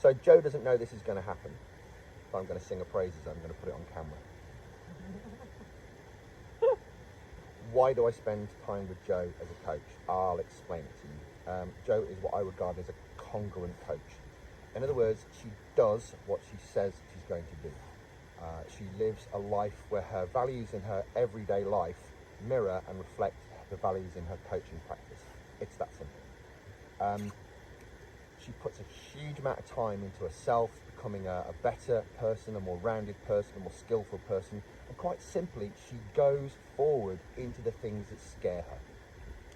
So Joe doesn't know this is going to happen. So I'm going to sing her praises. I'm going to put it on camera. Why do I spend time with Joe as a coach? I'll explain it to you. Joe is what I regard as a congruent coach. In other words, she does what she says she's going to do. She lives a life where her values in her everyday life mirror and reflect the values in her coaching practice. It's that simple. She puts a huge amount of time into herself, becoming a better person, a more rounded person, a more skillful person, and quite simply, she goes forward into the things that scare her.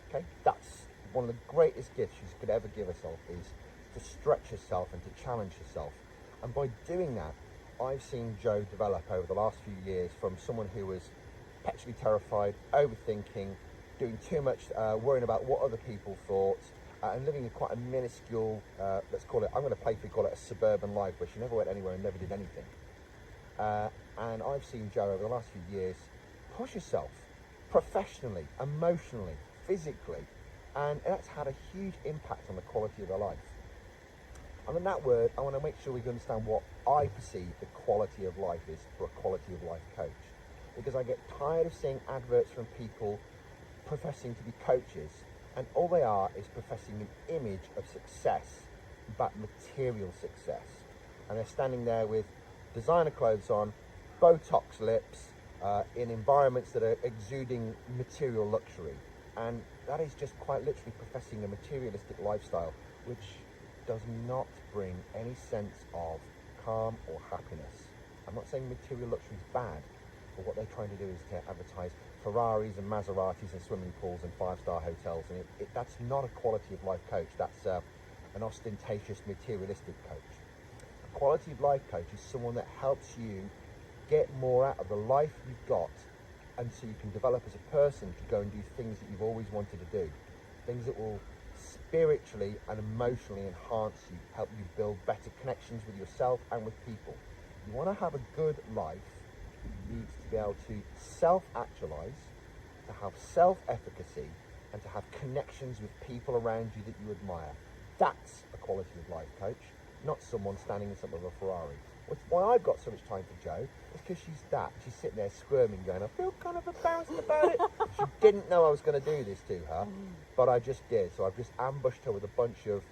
Okay, that's one of the greatest gifts she could ever give herself, is to stretch herself and to challenge herself. And by doing that, I've seen Jo develop over the last few years from someone who was perpetually terrified, overthinking, doing too much, worrying about what other people thought, and living in quite a minuscule, let's call it, I'm going to playfully call it a suburban life, where she never went anywhere and never did anything. And I've seen Jo over the last few years push herself professionally, emotionally, physically, and that's had a huge impact on the quality of her life. And in that word, I want to make sure we understand what I perceive the quality of life is for a quality of life coach. Because I get tired of seeing adverts from people professing to be coaches, and all they are is professing an image of success, but material success. And they're standing there with designer clothes on, Botox lips, in environments that are exuding material luxury. And that is just quite literally professing a materialistic lifestyle, which does not bring any sense of calm or happiness. I'm not saying material luxury is bad, but what they're trying to do is to advertise Ferraris and Maseratis and swimming pools and five-star hotels, and that's not a quality of life coach. That's an ostentatious, materialistic coach. A quality of life coach is someone that helps you get more out of the life you've got, and so you can develop as a person to go and do things that you've always wanted to do, things that will spiritually and emotionally enhance you, help you build better connections with yourself and with people. You want to have a good life, you need to be able to self-actualize, to have self-efficacy, and to have connections with people around you that you admire. That's a quality of life coach, not someone standing in front of a Ferrari. Why I've got so much time for Jo is because she's sitting there squirming, going, I feel kind of embarrassed about it. She didn't know I was going to do this to her, but I just did. So I've just ambushed her with a bunch of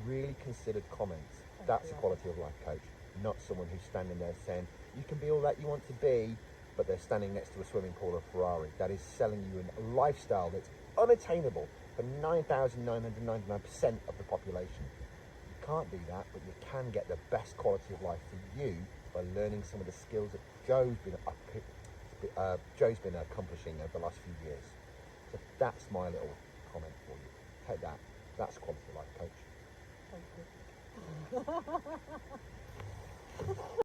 really considered comments. That's a quality of life coach, not someone who's standing there saying, you can be all that you want to be, but they're standing next to a swimming pool or a Ferrari. That is selling you a lifestyle that's unattainable for 9,999% of the population. You can't do that, but you can get the best quality of life for you by learning some of the skills that Jo's been accomplishing over the last few years. So that's my little comment for you. Take that. That's quality of life coach. Thank you.